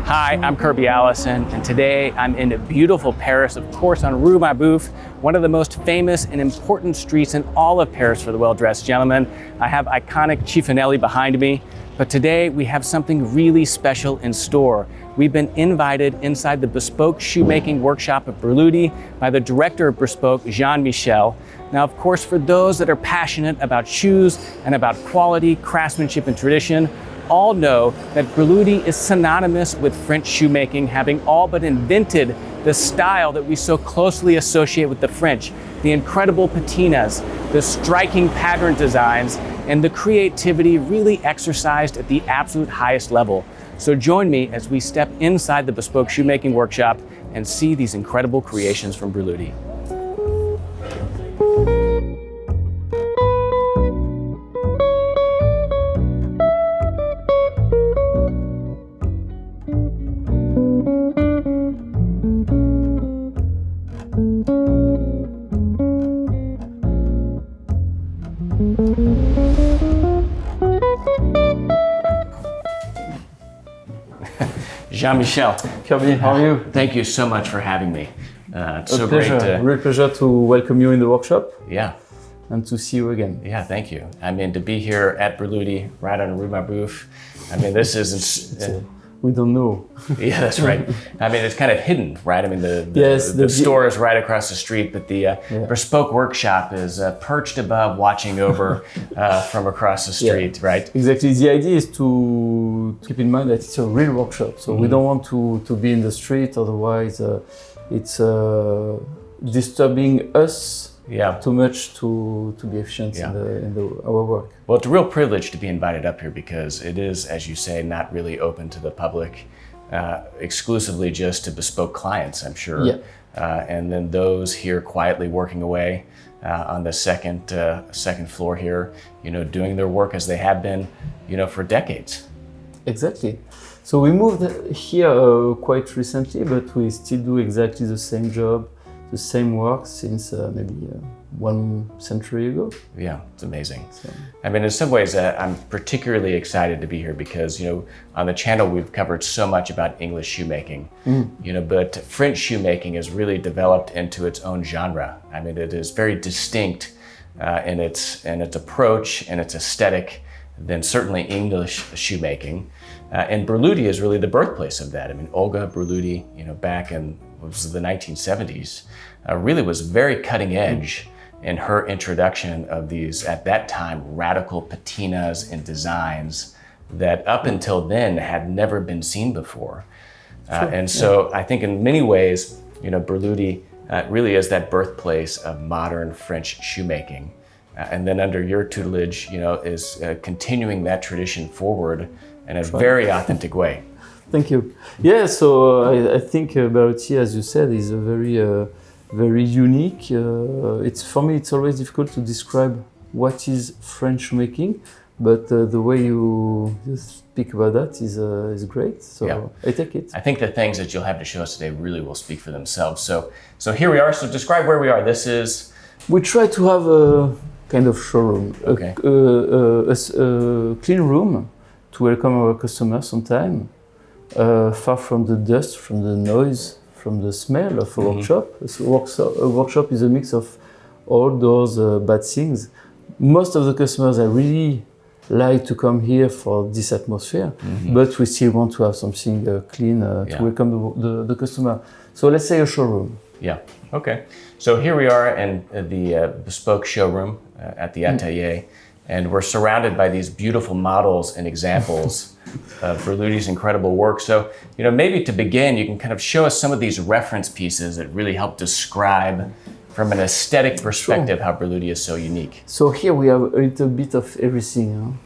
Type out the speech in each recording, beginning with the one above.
Hi, I'm Kirby Allison, and today I'm in beautiful Paris, of course, on Rue Marbeuf, one of the most famous and important streets in all of Paris for the well-dressed gentleman. I have iconic Chiffonelli behind me, but today we have something really special in store. We've been invited inside the Bespoke Shoemaking workshop of Berluti by the director of Bespoke, Jean-Michel. Now, of course, for those that are passionate about shoes and about quality, craftsmanship, and tradition, all know that Berluti is synonymous with French shoemaking, having all but invented the style that we so closely associate with the French, the incredible patinas, the striking pattern designs, and the creativity really exercised at the absolute highest level. So join me as we step inside the Bespoke Shoemaking workshop and see these incredible creations from Berluti. Jean-Michel. Kirby, how are you? Thank you so much for having me. It's so pleasure. great. Real pleasure to welcome you in the workshop. Yeah. And to see you again. Yeah, thank you. I mean, to be here at Berluti, right on Rue Marbeuf, I mean, this is... we don't know. Yeah, that's right. I mean, it's kind of hidden, right? I mean, the store is right across the street, but the Bespoke workshop is perched above, watching over from across the street, right? Exactly. The idea is to keep in mind that it's a real workshop. So we don't want to be in the street, otherwise it's disturbing us too much to be efficient in our work. Well, it's a real privilege to be invited up here because it is, as you say, not really open to the public, exclusively just to Bespoke clients, I'm sure. Yeah. And then those here quietly working away on the second floor here, you know, doing their work as they have been, you know, for decades. Exactly. So we moved here quite recently, but we still do exactly the same job, the same work since maybe 1 century ago. Yeah, it's amazing. So, I mean, in some ways, I'm particularly excited to be here because, you know, on the channel we've covered so much about English shoemaking, you know, but French shoemaking has really developed into its own genre. I mean, it is very distinct in its approach and its aesthetic than certainly English shoemaking. And Berluti is really the birthplace of that. I mean, Olga Berluti, you know, back in the 1970s, really was very cutting edge in her introduction of these, at that time, radical patinas and designs that up until then had never been seen before. And so I think in many ways, you know, Berluti really is that birthplace of modern French shoemaking. And then under your tutelage, you know, is continuing that tradition forward in a very authentic way. Thank you. Yeah, so I think Berluti, as you said, is a very unique. It's for me, it's always difficult to describe what is French shoemaking, but the way you speak about that is great. So I take it. I think the things that you'll have to show us today really will speak for themselves. So here we are. So describe where we are. This is. We try to have a kind of showroom, okay. a clean room to welcome our customers sometime. Far from the dust, from the noise, from the smell of a workshop. A workshop is a mix of all those bad things. Most of the customers are really like to come here for this atmosphere, but we still want to have something clean to welcome the customer. So let's say a showroom. Yeah, okay. So here we are in the Bespoke showroom at the Atelier, and we're surrounded by these beautiful models and examples of Berluti's incredible work. So, you know, maybe to begin, you can kind of show us some of these reference pieces that really help describe from an aesthetic perspective how Berluti is so unique. So here we have a little bit of everything.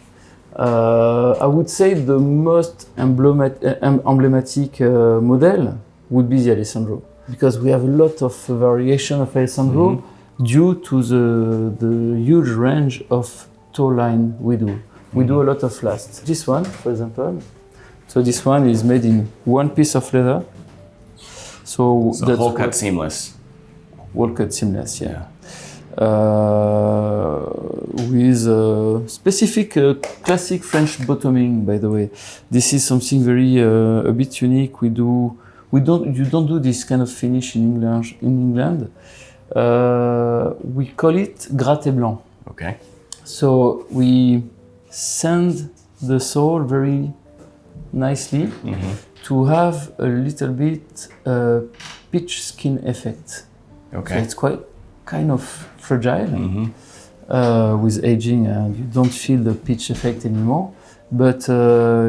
I would say the most emblematic model would be the Alessandro, because we have a lot of variation of Alessandro due to the huge range of toe line we do. We do a lot of lasts. This one, for example, so this one is made in one piece of leather. So whole cut seamless. Whole cut seamless, yeah. with specific classic French bottoming. By the way, this is something very a bit unique. You don't do this kind of finish in England. We call it gratte blanc. Okay. So we sand the sole very nicely to have a little bit pitch skin effect. Okay. So it's quite kind of fragile with aging, and you don't feel the pitch effect anymore. But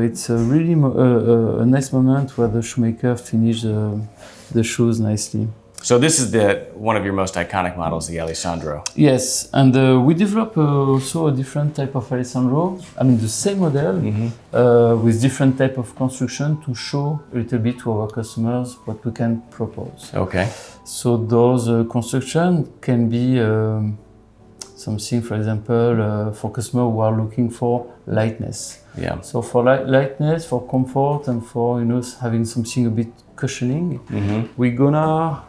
it's a really a nice moment where the shoemaker finished the shoes nicely. So this is one of your most iconic models, the Alessandro. Yes, and we develop also a different type of Alessandro. I mean, the same model with different type of construction to show a little bit to our customers what we can propose. Okay. So those construction can be something, for example, for customers who are looking for lightness. Yeah. So for lightness, for comfort, and for having something a bit cushioning, we're gonna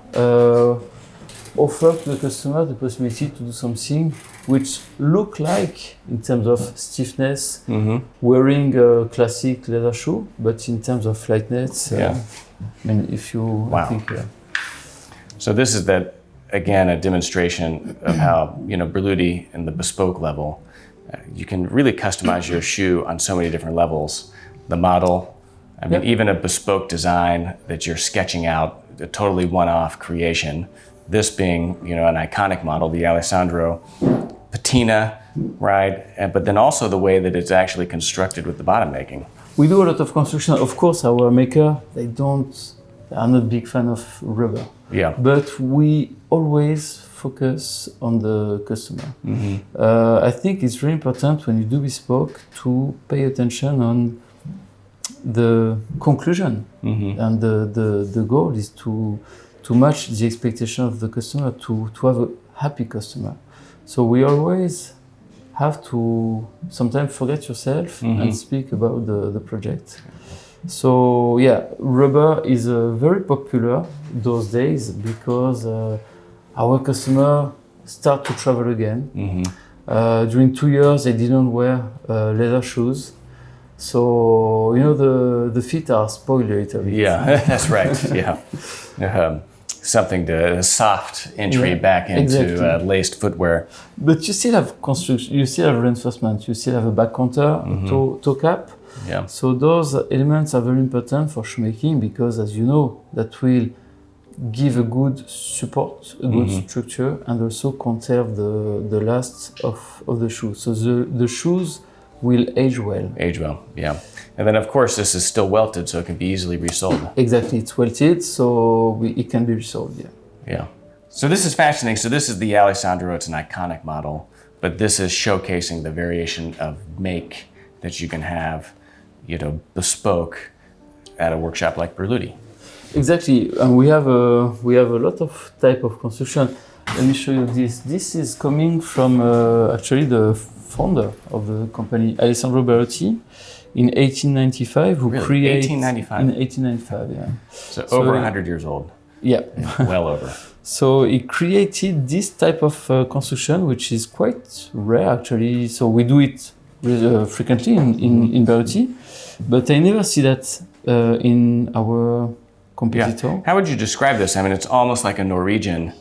offer to the customer the possibility to do something which look like, in terms of stiffness, wearing a classic leather shoe, but in terms of lightness, I mean, if you think. So this is again, a demonstration of how Berluti and the bespoke level. You can really customize your shoe on so many different levels. The model, I mean, even a bespoke design that you're sketching out, a totally one-off creation. This being, an iconic model, the Alessandro patina, right? But then also the way that it's actually constructed with the bottom making. We do a lot of construction. Of course, our maker, they are not big fan of rubber. Yeah. But we always focus on the customer. I think it's very important when you do bespoke to pay attention on the conclusion, and the goal is to match the expectation of the customer, to have a happy customer. So we always have to sometimes forget yourself and speak about the project. So rubber is very popular those days because our customer start to travel again. During 2 years, they didn't wear leather shoes. So, the feet are spoiled a little bit. Yeah, that's right. Yeah. Something a soft entry back into laced footwear. But you still have construction, you still have reinforcement, you still have a back counter, toe cap. Yeah. So those elements are very important for shoemaking because, as you know, that will give a good support, a good structure, and also conserve the last of the shoe. So the shoes will age well. Age well, yeah. And then, of course, this is still welted, so it can be easily resold. Exactly, it's welted, so it can be resold, Yeah. So this is fascinating. So this is the Alessandro. It's an iconic model, but this is showcasing the variation of make that you can have, bespoke at a workshop like Berluti. Exactly, and we have a lot of type of construction. Let me show you this. This is coming from actually the founder of the company, Alessandro Berluti, in 1895, who created... 1895? In 1895, yeah. So over 100 years old. Yeah. Well over. So he created this type of construction, which is quite rare, actually. So we do it frequently in Berluti, but I never see that in our competitor. Yeah. How would you describe this? I mean, it's almost like a Norwegian,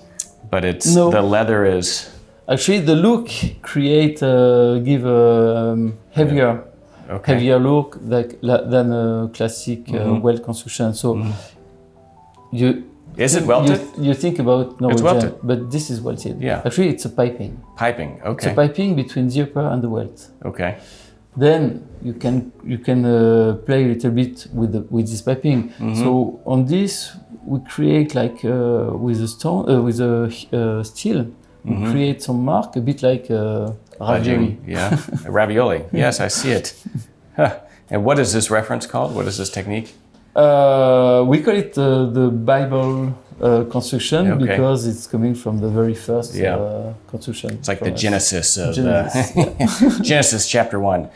but the leather is... Actually, the look give a heavier look than a classic weld construction. So is it welted? You think about Norwegian, it's welted, but this is welted. Yeah. Actually, it's a piping. Piping. Okay. It's a piping between the upper and the welt. Okay. Then you can play a little bit with this piping. So on this we create with a stone with a steel. We create some mark, a bit like ravioli. Yeah, ravioli. Yes, I see it. And what is this reference called? What is this technique? We call it the Bible construction because it's coming from the very first construction. It's like the Genesis of Genesis chapter 1.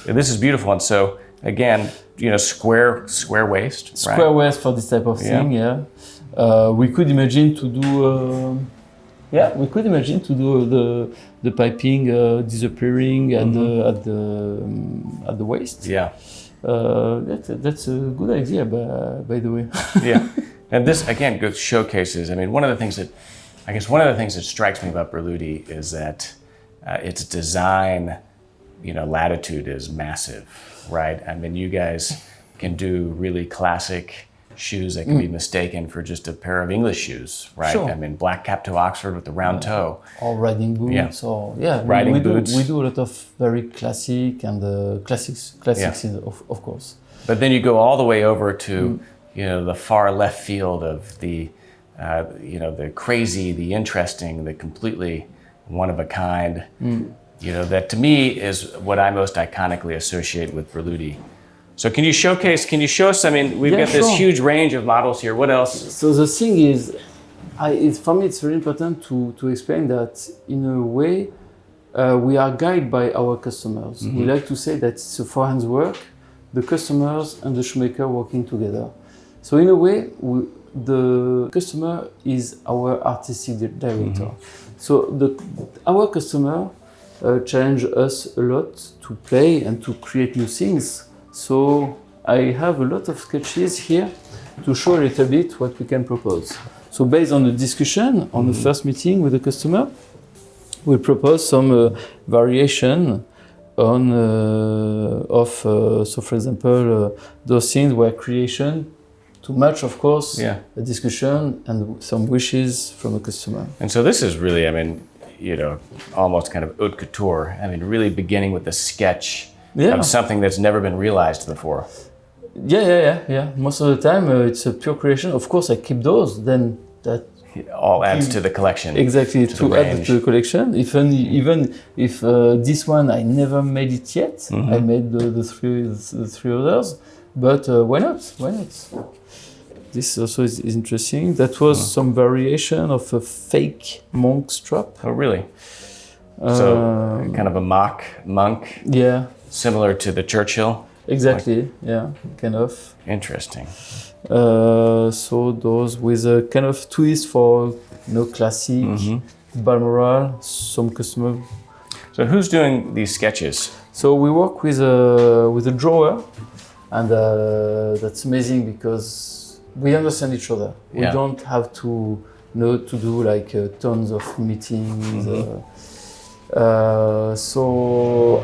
This is beautiful, and so again, square waist. Square waist for this type of thing. Yeah. We could imagine to do Yeah, we could imagine to do the piping disappearing at the waist. Yeah. That's a good idea, by the way. Yeah, and this again goes showcases. I mean, one of the things that strikes me about Berluti is that its design, latitude is massive, right? I mean, you guys can do really classic shoes that can be mistaken for just a pair of English shoes, right? Sure. I mean, black cap to Oxford with the round toe. Or riding boots, riding boots. We do a lot of very classic and classics, of course. But then you go all the way over to, the far left field of the, the crazy, the interesting, the completely one of a kind. That to me is what I most iconically associate with Berluti. So can you show us, I mean, we've got this huge range of models here. What else? So the thing is, for me, it's very important to explain that in a way, we are guided by our customers. We like to say that it's a four-hands work, the customers and the shoemaker working together. So in a way, the customer is our artistic director. So our customer challenge us a lot to play and to create new things. So I have a lot of sketches here to show a little bit what we can propose. So based on the discussion on the first meeting with the customer, we propose some variation on so for example those things were creation to match, of course, a discussion and some wishes from a customer. And so this is really, I mean, almost kind of haute couture. I mean, really beginning with a sketch of something that's never been realized before. Yeah. Most of the time, it's a pure creation. Of course, I keep those. Then that all adds to the collection. Exactly, to add to the collection. Even if this one I never made it yet. I made the three others. But why not? This also is interesting. That was some variation of a fake monk strap. Oh, really? So kind of a mock monk. Yeah. Similar to the Churchill? Exactly, kind of. Interesting. So those with a kind of twist for classic, Balmoral, some customer. So who's doing these sketches? So we work with a drawer, and that's amazing because we understand each other. We don't have to do like tons of meetings. So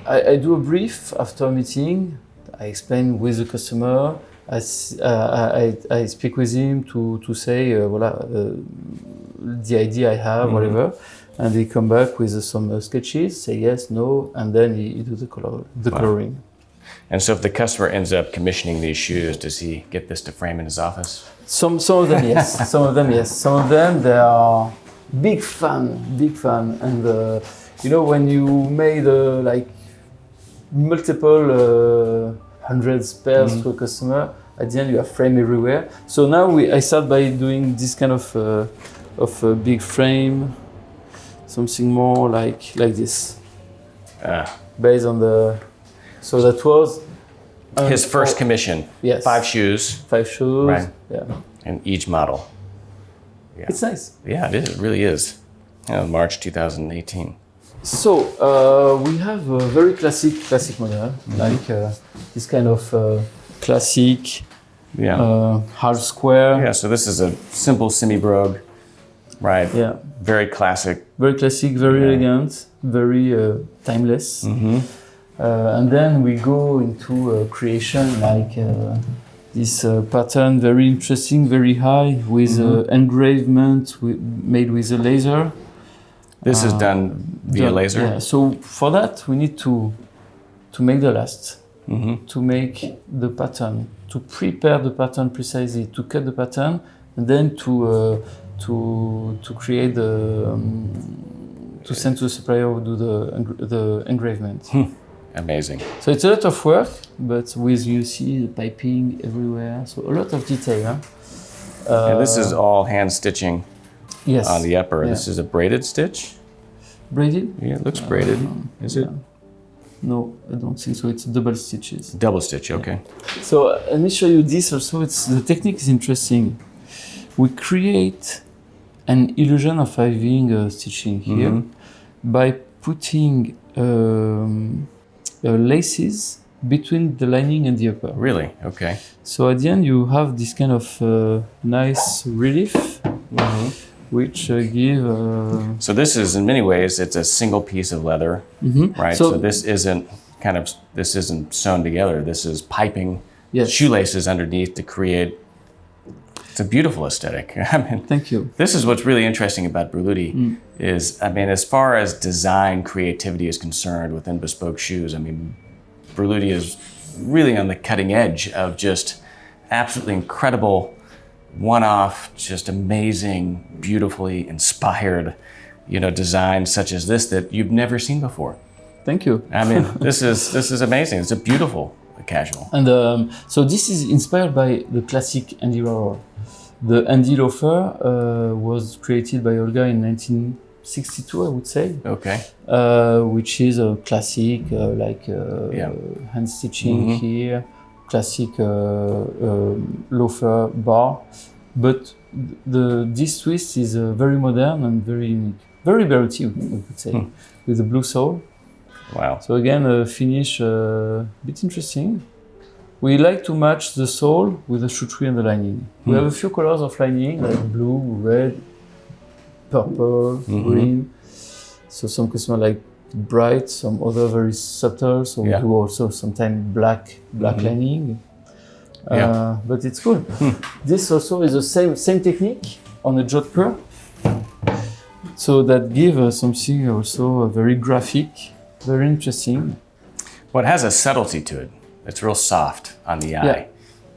I do a brief after a meeting. I explain with the customer. I speak with him to say the idea I have, whatever, and he come back with some sketches, say yes, no, and then he do the coloring. And so if the customer ends up commissioning these shoes, does he get this to frame in his office? Some of them yes, some of them yes, some of them they are big fan, and when you made like multiple hundreds pairs to a customer, at the end you have frame everywhere. So now I start by doing this kind of a big frame, something more like this, based on the. So that was his first commission. Yes. 5 shoes. 5 shoes. Right. Yeah. And each model. Yeah. It's nice. Yeah, it is. It really is. March 2018. So we have a very classic model, like this kind of classic half square. Yeah. So this is a simple semi-brogue, right? Yeah. Very classic. Very classic, very elegant, very timeless. And then we go into creation like this pattern, very interesting, very high, with engravement made with a laser. This is done via laser? Yeah, so for that we need to make the last, to make the pattern, to prepare the pattern precisely, to cut the pattern, and then to create the, to send to the supplier who do the engravement. Amazing. So it's a lot of work, but you see the piping everywhere, so a lot of detail. And this is all hand stitching on the upper. Yeah. This is a braided stitch? Braided? Yeah, it looks braided. Is it? No, I don't think so. It's double stitches. Double stitch, okay. So let me show you this also. The technique is interesting. We create an illusion of having stitching here by putting laces between the lining and the upper. Really? Okay. So at the end you have this kind of nice relief, which give. So this is, in many ways, it's a single piece of leather, right? So this isn't sewn together. This is piping shoelaces underneath to create. It's a beautiful aesthetic. I mean, thank you. This is what's really interesting about Berluti is, I mean, as far as design creativity is concerned within bespoke shoes, I mean, Berluti is really on the cutting edge of just absolutely incredible, one-off, just amazing, beautifully inspired, designs such as this that you've never seen before. Thank you. I mean, this is amazing. It's a beautiful casual. And so this is inspired by the classic Andy loafer. The Andy loafer was created by Olga in 1962, I would say. Okay. Which is a classic, hand stitching here, classic loafer bar. But this twist is very modern and very unique. Very Berluti, we could say, with the blue sole. Wow. So again, finish a bit interesting. We like to match the sole with the chuterie and the lining. We have a few colors of lining, like blue, red, purple, green. So some customers like bright, some other very subtle. So we do also sometimes black lining. But it's cool. This also is the same technique on a jot curl. So that gives something also very graphic, very interesting. Well, it has a subtlety to it. It's real soft on the eye,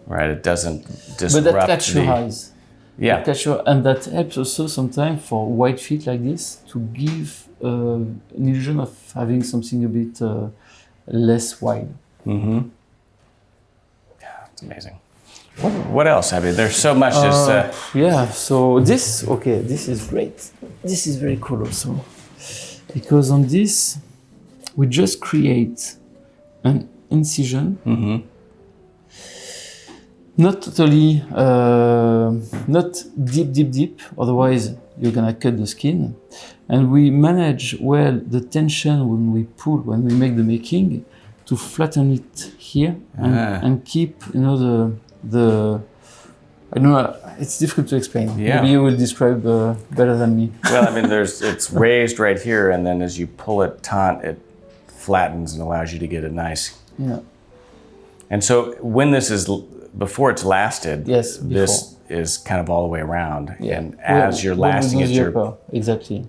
right? It doesn't disrupt. But that catches your eyes. Yeah. And that helps also sometimes for white feet like this to give an illusion of having something a bit less wide. Yeah, it's amazing. What else? I mean, there's so much. So this is great. This is very cool also. Because on this, we just create an incision. Not totally, not deep, otherwise you're gonna cut the skin. And we manage well the tension when we make the making, to flatten it here and keep, the I don't know, it's difficult to explain. Yeah. Maybe you will describe better than me. Well, I mean, it's raised right here, and then as you pull it taut, it flattens and allows you to get a nice. Yeah. And so when this is, before it's lasted, this is kind of all the way around. Yeah. And as you're lasting it, exactly.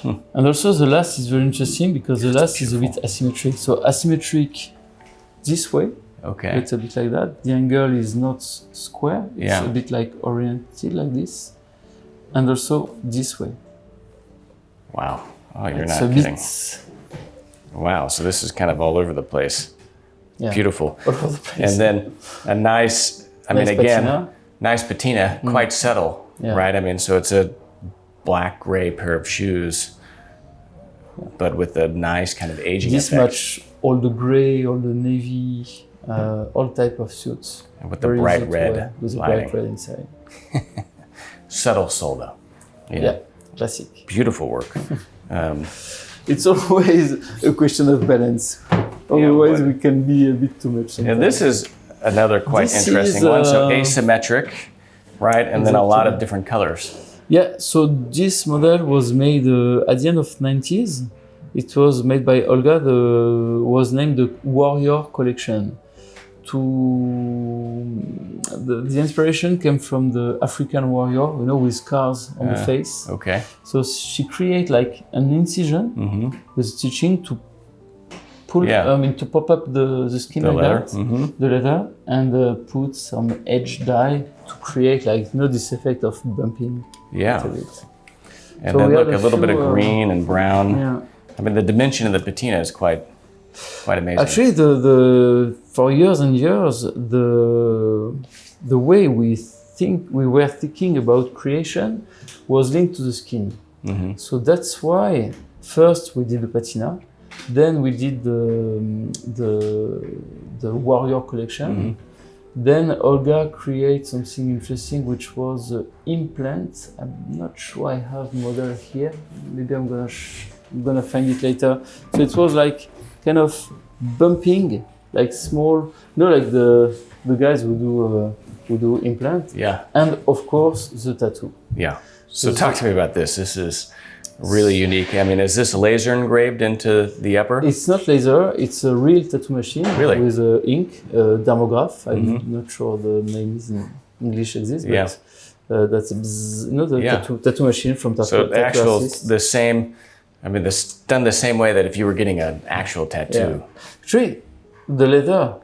And also the last is very interesting because the last is a bit asymmetric. So asymmetric this way. Okay. It's a bit like that. The angle is not square. It's a bit like oriented like this. And also this way. Wow. Oh, you're it's not kidding. Wow. So this is kind of all over the place. Yeah. Beautiful. All over the place. And then a nice patina, quite subtle, right? I mean, so it's a black gray pair of shoes, but with a nice kind of aging this effect. Match all the gray, all the navy, all type of suits. And with the bright red with the lining. bright red inside. Subtle sole though. Yeah, classic. Beautiful work. It's always a question of balance. Otherwise, we can be a bit too much. And this is another quite interesting one. So asymmetric, right? And then a lot of different colors. Yeah, so this model was made at the end of 90s. It was made by Olga, was named the Warrior Collection. The inspiration came from the African warrior, with scars on the face. Okay. So she created like an incision with stitching to pull, to pop up the skin like leather. that, the leather, and put some edge dye to create this effect of bumping. Yeah. And so then look, a little bit of green and brown. Yeah. I mean, the dimension of the patina is quite amazing. Actually, for years and years, the way we were thinking about creation was linked to the skin. So that's why first we did the patina, then we did the warrior collection, Then Olga created something interesting, which was implant. I'm not sure I have model here. Maybe I'm gonna find it later. So it was like kind of bumping, like small, like the guys who do implant. Yeah. And of course the tattoo. Yeah. So talk to me about this. This is really unique. I mean, is this laser engraved into the upper? It's not laser. It's a real tattoo machine. Really? With ink, dermograph. I'm not sure the name is in English exists, but that's the tattoo machine from tattoo. So the actual, the same. I mean, this done the same way that if you were getting an actual tattoo. Yeah. Actually, the leather.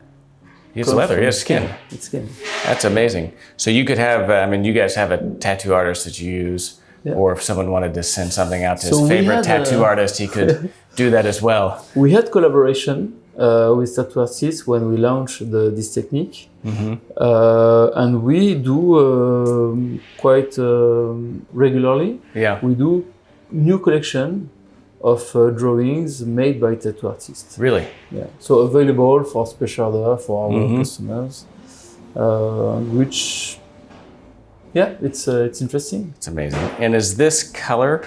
It's leather. It's skin. It's skin. That's amazing. So you could have. I mean, you guys have a tattoo artist that you use. Yeah. Or if someone wanted to send something out to his favorite tattoo artist, he could do that as well. We had collaboration with tattoo artists when we launched this technique. And we do quite regularly. Yeah. We do new collection of drawings made by tattoo artists. Really? Yeah. So available for special order for our customers, which... Yeah, it's interesting. It's amazing. And is this color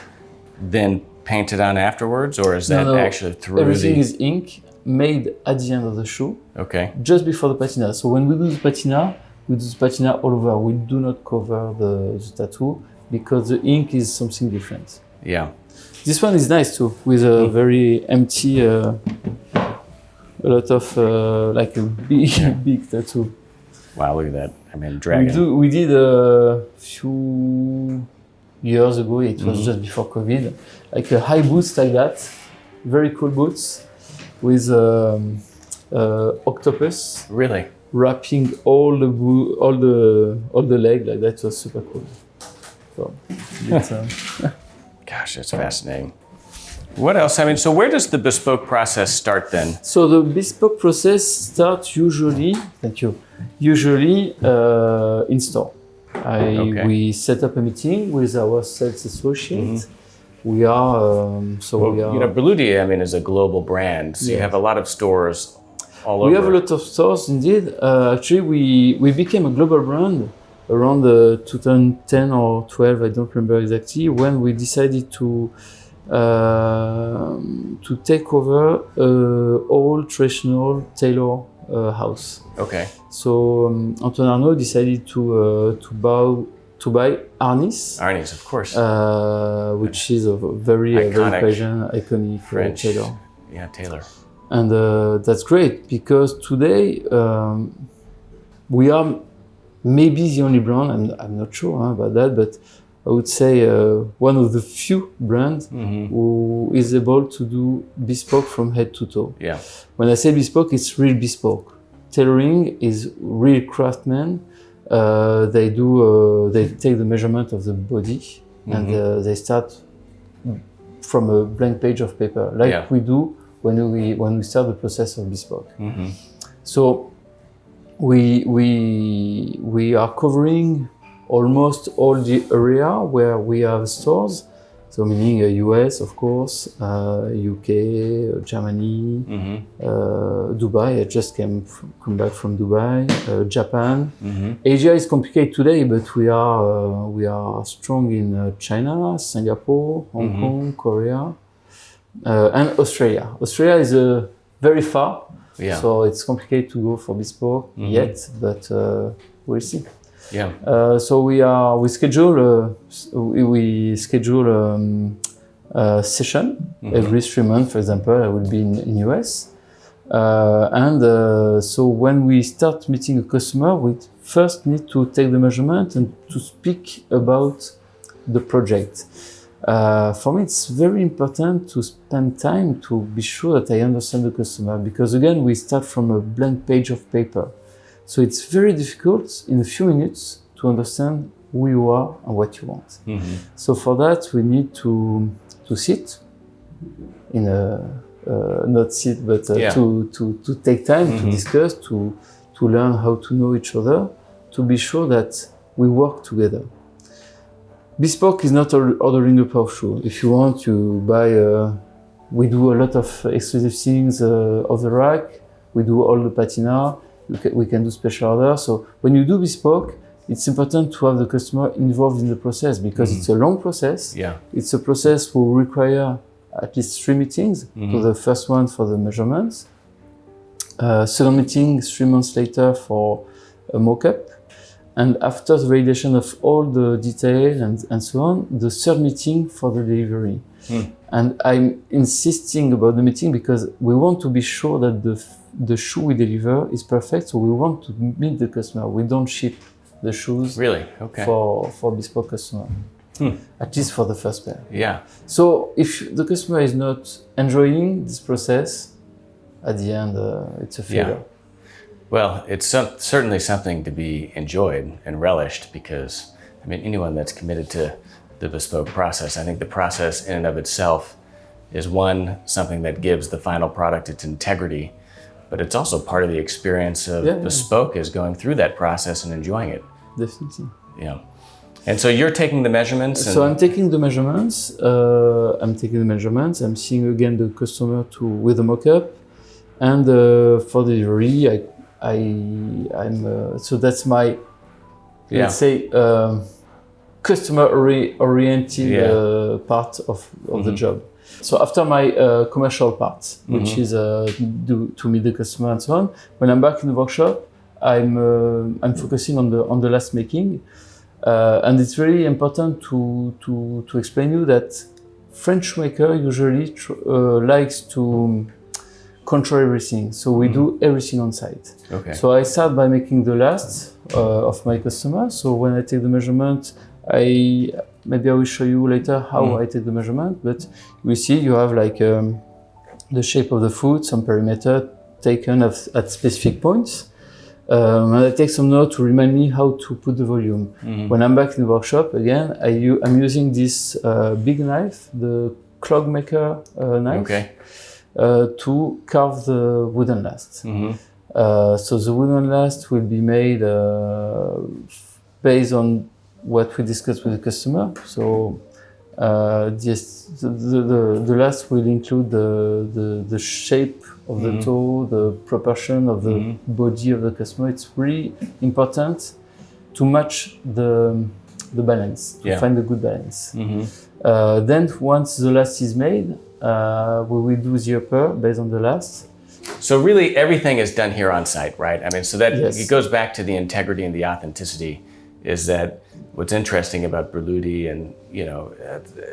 then painted on afterwards, or is that actually through everything is ink made at the end of the shoe. Okay. Just before the patina. So when we do the patina, we do the patina all over. We do not cover the tattoo because the ink is something different. Yeah. This one is nice too, with a very empty, a lot of like a big tattoo. Wow, look at that. I mean, dragon. We did a few years ago, it was just before COVID, like a high boots like that, very cool boots with octopus. Really? Wrapping all the leg like that. It was super cool. So, gosh, that's fascinating. What else? I mean, so where does the bespoke process start then? So the bespoke process starts usually, in store. We set up a meeting with our sales associate. We are, Berluti, I mean, is a global brand. So you have a lot of stores all over. We have a lot of stores indeed. Actually, we became a global brand around 2010 or 12, I don't remember exactly, when we decided to take over old traditional tailor house. Okay. So Antoine Arnaud decided to buy Arnis. Arnis, of course. Which is a very iconic French tailor. Yeah, tailor. And that's great because today we are maybe the only brand. I'm not sure about that, but I would say one of the few brands who is able to do bespoke from head to toe. Yeah. When I say bespoke, it's real bespoke. Tailoring is real craftsmen. They take the measurement of the body and they start from a blank page of paper, like we do when we start the process of bespoke. So we are covering almost all the area where we have stores. So meaning US, of course, UK, Germany, Dubai. I just come back from Dubai, Japan. Asia is complicated today, but we are strong in China, Singapore, Hong Kong, Korea, and Australia. Australia is very far, so it's complicated to go for bespoke yet, but we'll see. Yeah. So we schedule a session every 3 months. For example, I will be in US, so when we start meeting a customer, we first need to take the measurement and to speak about the project. For me, it's very important to spend time to be sure that I understand the customer, because again, we start from a blank page of paper. So it's very difficult in a few minutes to understand who you are and what you want. So for that, we need to sit in not sit, but to take time to discuss, to learn how to know each other, to be sure that we work together. Bespoke is not ordering a pair of shoes. If you want, you buy. We do a lot of exclusive things off the rack. We do all the patina. we can do special orders. So when you do bespoke, it's important to have the customer involved in the process because it's a long process. Yeah. It's a process will require at least 3 meetings. So the first one for the measurements, second meeting 3 months later for a mock-up, and after the validation of all the detail and so on, the third meeting for the delivery. And I'm insisting about the meeting because we want to be sure that the shoe we deliver is perfect. So we want to meet the customer. We don't ship the shoes Really? Okay. for bespoke customer, at least for the first pair. Yeah. So if the customer is not enjoying this process, at the end it's a failure. Yeah. Well, it's certainly something to be enjoyed and relished because, I mean, anyone that's committed to the bespoke process, I think the process in and of itself is something that gives the final product its integrity, but it's also part of the experience of bespoke is going through that process and enjoying it. Definitely. Yeah. And so you're taking the measurements? So I'm taking the measurements. I'm seeing again the customer with the mock-up, and for delivery, so that's my, let's say, customer-oriented part of the job. So after my commercial part, which is to meet the customer and so on, when I'm back in the workshop, I'm focusing on the last making, and it's really important to explain you that French shoemaker usually likes to control everything. So we do everything on site. Okay. So I start by making the last of my customer. So when I take the measurement, maybe I will show you later how I take the measurement, but you see you have like the shape of the foot, some perimeter taken at specific points. And I take some note to remind me how to put the volume. When I'm back in the workshop, again, I'm using this big knife, the Clogmaker knife, to carve the wooden last. So the wooden last will be made based on what we discussed with the customer. So the last will include the shape of the toe, the proportion of the body of the customer. It's really important to match the balance, to find a good balance. Then once the last is made, we will do the upper based on the last. So really everything is done here on site, right? I mean, so that it goes back to the integrity and the authenticity, is that what's interesting about Berluti and,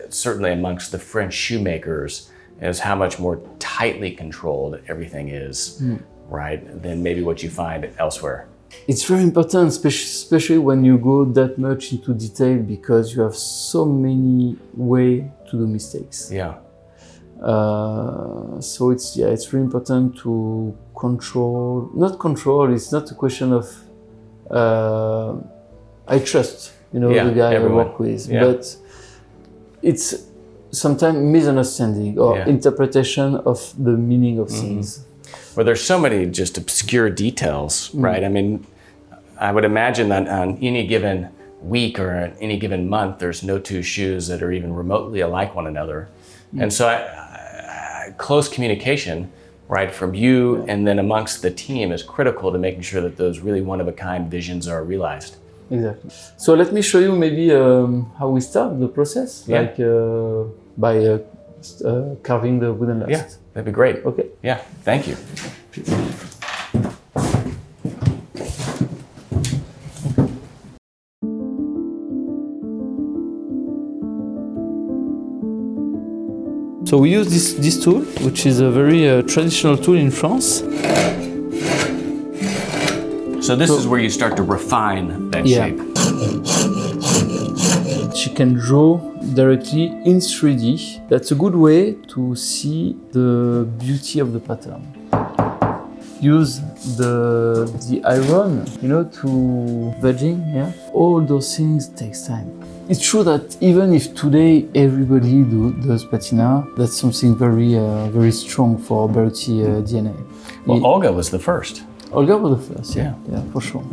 certainly amongst the French shoemakers is how much more tightly controlled everything is, right, than maybe what you find elsewhere. It's very important, especially when you go that much into detail, because you have so many ways to do mistakes. Yeah. So it's really important to control. It's not a question of I trust the guy I work with, but it's sometimes misunderstanding or interpretation of the meaning of things. Well, there's so many just obscure details, right? I mean, I would imagine that on any given week or any given month, there's no two shoes that are even remotely alike one another. And so close communication, right, from you and then amongst the team is critical to making sure that those really one-of-a-kind visions are realized. Exactly. So let me show you maybe how we start the process, like by carving the wooden last. Yeah, that'd be great. Okay. Yeah, thank you. So we use this tool, which is a very traditional tool in France. So this is where you start to refine that shape. She can draw directly in 3D. That's a good way to see the beauty of the pattern. Use the iron, to vegging. Yeah, all those things takes time. It's true that even if today everybody does patina, that's something very very strong for Berluti DNA. Well, Olga was the first. Olga was the first, yeah, for sure.